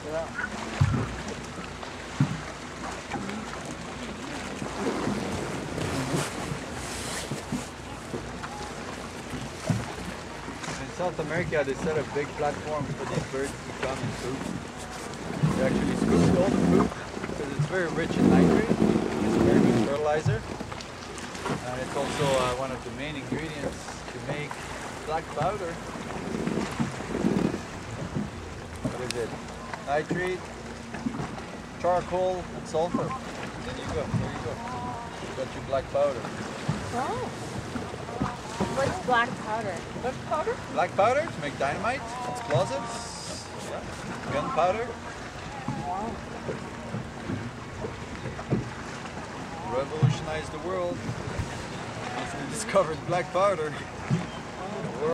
it out. In South America, they set up big platforms for these birds to come and food. They actually scoop all the food because it's very rich in nitrate. It's a very good fertilizer. And it's also one of the main ingredients to make black powder. What is it? Nitrate, charcoal, and sulfur. There you go. There you go. You got your black powder. Oh. What's black powder? Black powder? Black powder to make dynamite, explosives, gunpowder. Wow. Revolutionized the world. Once they discovered black powder.